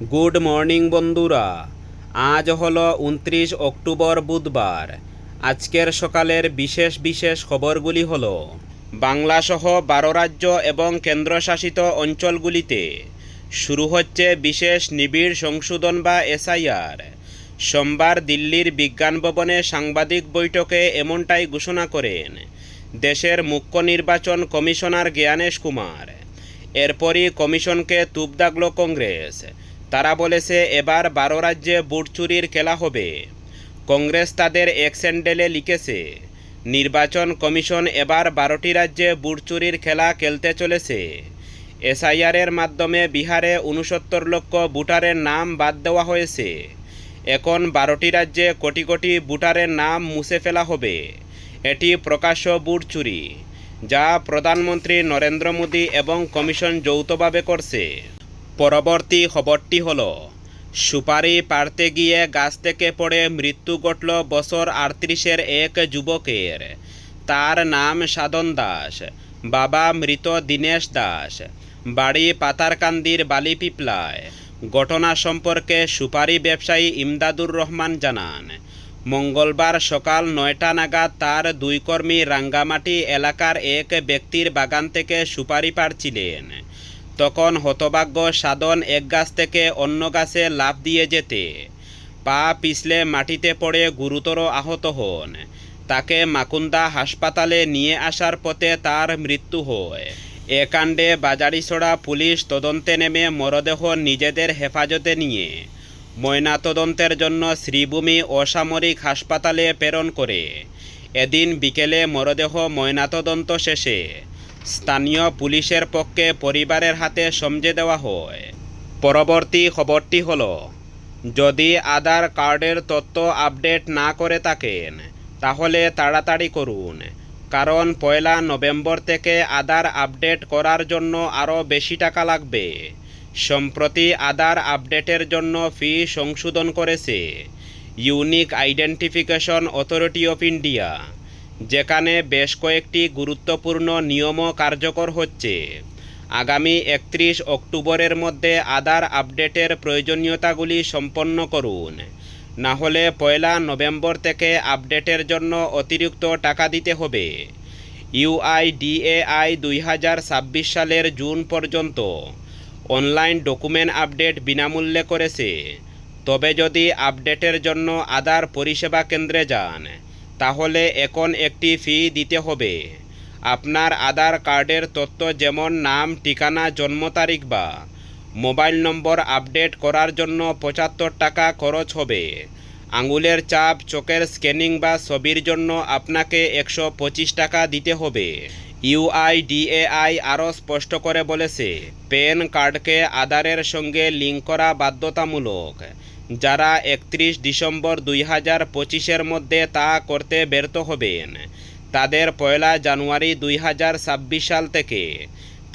Good morning বন্ধুরা। আজ হলো 29 অক্টোবর বুধবার। আজকের সকালের বিশেষ বিশেষ খবরগুলি হলো বাংলাসহ 12 রাজ্য এবং কেন্দ্রশাসিত অঞ্চলগুলিতে শুরু হচ্ছে বিশেষ নিবিড় সংশোধন বা এসআইআর। সোমবার দিল্লির বিজ্ঞান ভবনে সাংবাদিক বৈঠকে এমনটাই ঘোষণা করেন দেশের মুখ্য নির্বাচন কমিশনার জ্ঞানেশ কুমার। এরপরই কমিশনকে তুপ দাগল কংগ্রেস। তারা বলেছে এবার 12 রাজ্যে ভোট চুরির খেলা হবে। কংগ্রেস তাদের এক্স হ্যান্ডেলে লিখেছে, নির্বাচন কমিশন এবার 12টি রাজ্যে ভোট চুরির খেলা খেলতে চলেছে। এসআইআরের মাধ্যমে বিহারে 69 লক্ষ ভোটারের নাম বাদ দেওয়া হয়েছে। এখন 12টি রাজ্যে কোটি কোটি ভোটারের নাম মুছে ফেলা হবে। এটি প্রকাশ্য ভোট চুরি, যা প্রধানমন্ত্রী নরেন্দ্র মোদী এবং কমিশন যৌথভাবে করছে। পরবর্তী খবরটি হলো, সুপারি পাড়তে গিয়ে গাছ থেকে পড়ে মৃত্যু ঘটল বছর 38-এর এক যুবকের। তার নাম সাধন দাস, বাবা মৃত দীনেশ দাস, বাড়ি পাতারকান্দির বালিপিপলায়। ঘটনা সম্পর্কে সুপারি ব্যবসায়ী ইমদাদুর রহমান জানান, মঙ্গলবার সকাল 9টা নাগাদ তার দুই কর্মী রাঙ্গামাটি এলাকার এক ব্যক্তির বাগান থেকে সুপারি পাড়ছিলেন। তখন হতভাগ্য সাধন এক গাছ থেকে অন্য গাছে লাফ দিয়ে যেতে পা পিছলে মাটিতে পড়ে গুরুতর আহত হন। তাকে মাকুন্দা হাসপাতালে নিয়ে আসার পথে তার মৃত্যু হয়। এ কাণ্ডে বাজারিছড়া পুলিশ তদন্তে নেমে মরদেহ নিজেদের হেফাজতে নিয়ে ময়নাতদন্তের জন্য শ্রীভূমি অসামরিক হাসপাতালে প্রেরণ করে। এদিন বিকেলে মরদেহ ময়নাতদন্ত শেষে স্থানীয় পুলিশের পক্ষে পরিবারের হাতে সমঝে দেওয়া হয়। পরবর্তী খবরটি হলো, যদি আধার কার্ডের তথ্য আপডেট না করে থাকেন তাহলে তাড়াতাড়ি করুন, কারণ 1 নভেম্বর থেকে আধার আপডেট করার জন্য আরও বেশি টাকা লাগবে। সম্প্রতি আধার আপডেটের জন্য ফি সংশোধন করেছে unique identification authority of India, যেখানে বেশ কয়েকটি গুরুত্বপূর্ণ নিয়মও কার্যকর হচ্ছে। আগামী 31 অক্টোবরের মধ্যে আধার আপডেটের প্রয়োজনীয়তাগুলি সম্পন্ন করুন, না হলে 1 নভেম্বর থেকে আপডেটের জন্য অতিরিক্ত টাকা দিতে হবে। ইউআইডিএআই 2026 সালের জুন পর্যন্ত অনলাইন ডকুমেন্ট আপডেট বিনামূল্যে করেছে। তবে যদি আপডেটের জন্য আধার পরিষেবা কেন্দ্রে যান তাহলে এখন একটি ফি দিতে হবে। আপনার আধার কার্ডের তথ্য যেমন নাম, ঠিকানা, জন্ম তারিখ বা মোবাইল নম্বর আপডেট করার জন্য 75 টাকা খরচ হবে। আঙুলের ছাপ, চোখের স্ক্যানিং বা ছবির জন্য আপনাকে 125 টাকা দিতে হবে। ইউআইডিএআই আরও স্পষ্ট করে বলেছে, প্যান কার্ডকে আধারের সঙ্গে লিঙ্ক করা বাধ্যতামূলক। যারা 31 ডিসেম্বর 2025-এর মধ্যে তা করতে ব্যর্থ হবেন তাদের 1 জানুয়ারি 2026 সাল থেকে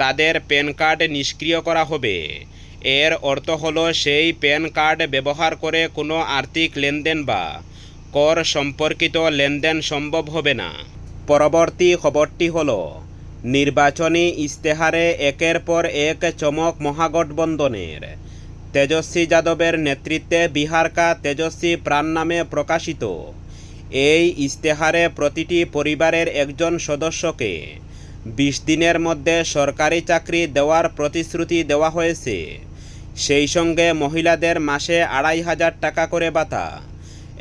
তাদের প্যান কার্ড নিষ্ক্রিয় করা হবে। এর অর্থ হলো সেই প্যান কার্ড ব্যবহার করে কোনো আর্থিক লেনদেন বা কর সম্পর্কিত লেনদেন সম্ভব হবে না। পরবর্তী খবরটি হলো, নির্বাচনী ইশতেহারে একের পর এক চমক মহাগঠবন্ধনের। তেজস্বী যাদবের নেতৃত্বে বিহার কা তেজস্বী প্রাণ নামে প্রকাশিত এই ইশতেহারে প্রতিটি পরিবারের একজন সদস্যকে 20 দিনের মধ্যে সরকারি চাকরি দেওয়ার প্রতিশ্রুতি দেওয়া হয়েছে। সেই সঙ্গে মহিলাদের মাসে 2500 টাকা করে ভাতা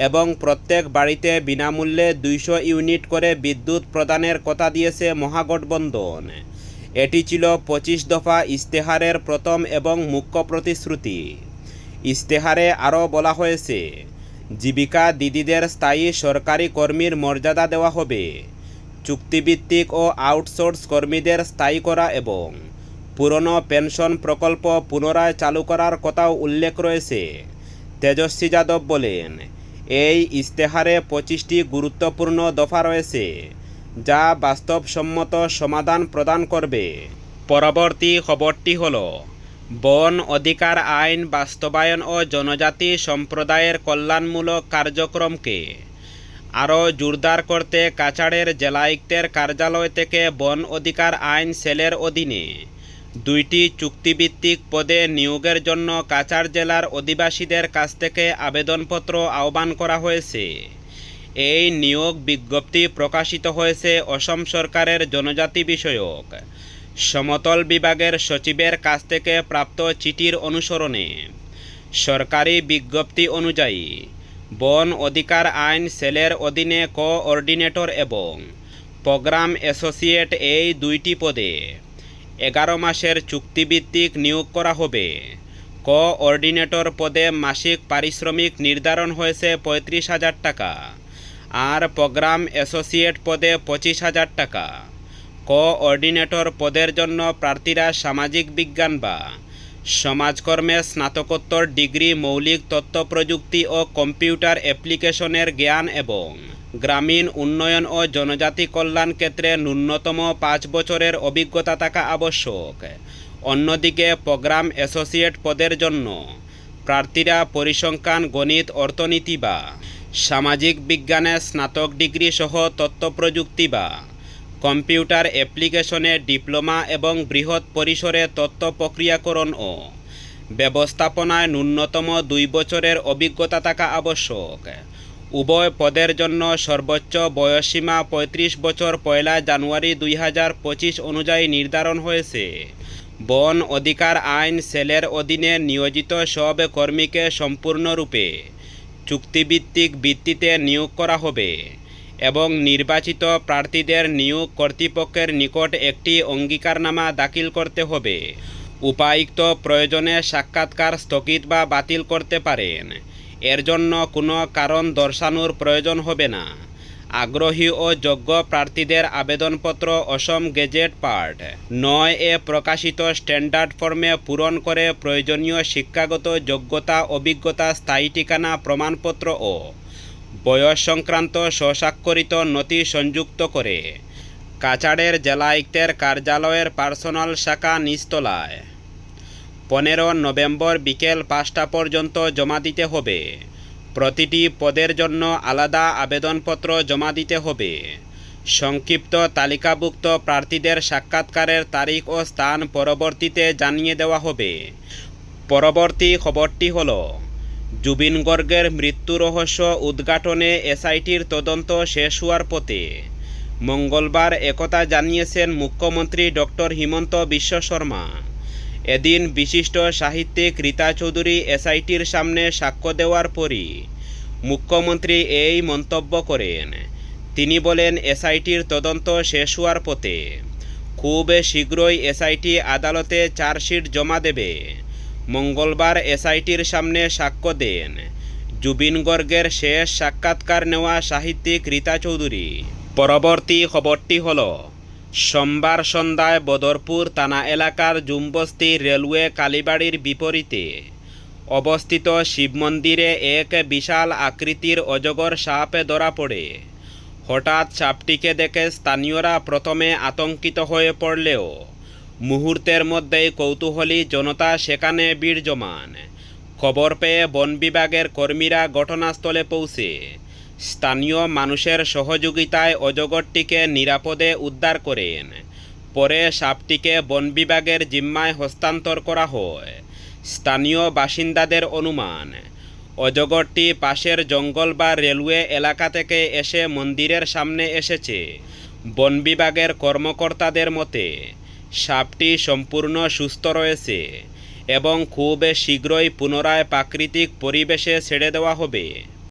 এবং প্রত্যেক বাড়িতে বিনামূল্যে 200 ইউনিট করে বিদ্যুৎ প্রদানের কথা দিয়েছে মহাগঠবন্ধন। এটি ছিল 25 দফা ইশতেহারের প্রথম এবং মুখ্য প্রতিশ্রুতি। ইশতেহারে আরও বলা হয়েছে, জীবিকা দিদিদের স্থায়ী সরকারি কর্মীর মর্যাদা দেওয়া হবে, চুক্তিভিত্তিক ও আউটসোর্স কর্মীদের স্থায়ী করা এবং পুরনো পেনশন প্রকল্প পুনরায় চালু করার কথাও উল্লেখ রয়েছে। তেজস্বী যাদব বলেন, এই ইশতেহারে 25টি গুরুত্বপূর্ণ দফা রয়েছে যা বাস্তবসম্মত সমাধান প্রদান করবে। পরবর্তী খবরটি হলো, বন অধিকার আইন বাস্তবায়ন ও জনজাতি সম্প্রদায়ের কল্যাণমূলক কার্যক্রমকে আরও জোরদার করতে কাছাড়ের জেলায়ুক্তের কার্যালয় থেকে বন অধিকার আইন সেলের অধীনে 2টি চুক্তিভিত্তিক পদে নিয়োগের জন্য কাছাড় জেলার অধিবাসীদের কাছ থেকে আবেদনপত্র আহ্বান করা হয়েছে। এই নিয়োগ বিজ্ঞপ্তি প্রকাশিত হয়েছে অসম সরকারের জনজাতি বিষয়ক সমতল বিভাগের সচিবের কাছ থেকে প্রাপ্ত চিঠির অনুসরণে। সরকারি বিজ্ঞপ্তি অনুযায়ী বন অধিকার আইন সেলের অধীনে কোঅর্ডিনেটর এবং প্রোগ্রাম অ্যাসোসিয়েট এই 2টি পদে 11 মাসের চুক্তিভিত্তিক নিয়োগ করা হবে। কোঅর্ডিনেটর পদে মাসিক পারিশ্রমিক নির্ধারণ হয়েছে 35,000 টাকা, আর প্রোগ্রাম অ্যাসোসিয়েট পদে 25,000 টাকা। কোঅর্ডিনেটর পদের জন্য প্রার্থীরা সামাজিক বিজ্ঞান বা সমাজকর্মে স্নাতকোত্তর ডিগ্রি, মৌলিক তথ্য প্রযুক্তি ও কম্পিউটার অ্যাপ্লিকেশনের জ্ঞান এবং গ্রামীণ উন্নয়ন ও জনজাতি কল্যাণ ক্ষেত্রে ন্যূনতম 5 বছরের অভিজ্ঞতা থাকা আবশ্যক। অন্যদিকে প্রোগ্রাম অ্যাসোসিয়েট পদের জন্য প্রার্থীরা পরিসংখ্যান, গণিত, অর্থনীতি বা সামাজিক বিজ্ঞানে স্নাতক ডিগ্রি সহ তথ্য প্রযুক্তি বা কম্পিউটার অ্যাপ্লিকেশনে ডিপ্লোমা এবং বৃহৎ পরিসরে তথ্য প্রক্রিয়াকরণ ও ব্যবস্থাপনায় ন্যূনতম 2 বছরের অভিজ্ঞতা থাকা আবশ্যক। উভয় পদের জন্য সর্বোচ্চ বয়সসীমা 35 বছর 1 জানুয়ারি 2025 অনুযায়ী নির্ধারণ হয়েছে। বন অধিকার আইন সেলের অধীনে নিয়োজিত সব কর্মীকে সম্পূর্ণরূপে চুক্তিভিত্তিক ভিত্তিতে নিয়োগ করা হবে এবং নির্বাচিত প্রার্থীদের নিয়োগ কর্তৃপক্ষের নিকট একটি অঙ্গীকারনামা দাখিল করতে হবে। উপায়ুক্ত প্রয়োজনে সাক্ষাৎকার স্থগিত বা বাতিল করতে পারেন। এর জন্য কোনো কারণ দর্শানোর প্রয়োজন হবে না। আগ্রহী ও যোগ্য প্রার্থীদের আবেদনপত্র অসম গেজেট পার্ট 9-এ প্রকাশিত স্ট্যান্ডার্ড ফর্মে পূরণ করে প্রয়োজনীয় শিক্ষাগত যোগ্যতা, অভিজ্ঞতা, স্থায়ী ঠিকানা প্রমাণপত্র ও বয়স সংক্রান্ত স্বস্বাক্ষরিত নথি সংযুক্ত করে কাছাড়ের জেলায়ুক্তের কার্যালয়ের পার্সোনাল শাখা নিচতলায় 15 নভেম্বর বিকেল 5টা পর্যন্ত জমা দিতে হবে। প্রতিটি পদের জন্য আলাদা আবেদনপত্র জমা দিতে হবে। সংক্ষিপ্ত তালিকাভুক্ত প্রার্থীদের সাক্ষাৎকারের তারিখ ও স্থান পরবর্তীতে জানিয়ে দেওয়া হবে। পরবর্তী খবরটি হল, জুবিন গর্গের মৃত্যু রহস্য উদ্ঘাটনে এসআইটির তদন্ত শেষ হওয়ার পথে। মঙ্গলবার একথা জানিয়েছেন মুখ্যমন্ত্রী ডক্টর হিমন্ত বিশ্ব শর্মা। এদিন বিশিষ্ট সাহিত্যিক রীতা চৌধুরী এসআইটির সামনে সাক্ষ্য দেওয়ার পরই মুখ্যমন্ত্রী এই মন্তব্য করেন। তিনি বলেন, এসআইটির তদন্ত শেষ হওয়ার পথে। খুব শীঘ্রই এসআইটি আদালতে চার্জশিট জমা দেবে। মঙ্গলবার এসআইটির সামনে সাক্ষ্য দেন জুবিন গর্গের শেষ সাক্ষাৎকার নেওয়া সাহিত্যিক রীতা চৌধুরী। পরবর্তী খবরটি হল, সোমবার সন্ধ্যায় বদরপুর থানা এলাকার জুমবস্তি রেলওয়ে কালীবাড়ির বিপরীতে অবস্থিত শিব মন্দিরে এক বিশাল আকৃতির অজগর সাপ ধরা পড়ে। হঠাৎ সাপটিকে দেখে স্থানীয়রা প্রথমে আতঙ্কিত হয়ে পড়লেও মুহূর্তের মধ্যেই কৌতূহলী জনতা সেখানে ভিড় জমান। খবর পেয়ে বন বিভাগের কর্মীরা ঘটনাস্থলে পৌঁছে স্থানীয় মানুষের সহযোগিতায় অজগরটিকে নিরাপদে উদ্ধার করেন। পরে সাপটিকে বন বিভাগের জিম্মায় হস্তান্তর করা হয়। স্থানীয় বাসিন্দাদের অনুমান, অজগরটি পাশের জঙ্গল বা রেলওয়ে এলাকা থেকে এসে মন্দিরের সামনে এসেছে। বন বিভাগের কর্মকর্তাদের মতে সাপটি সম্পূর্ণ সুস্থ রয়েছে এবং খুব শীঘ্রই পুনরায় প্রাকৃতিক পরিবেশে ছেড়ে দেওয়া হবে।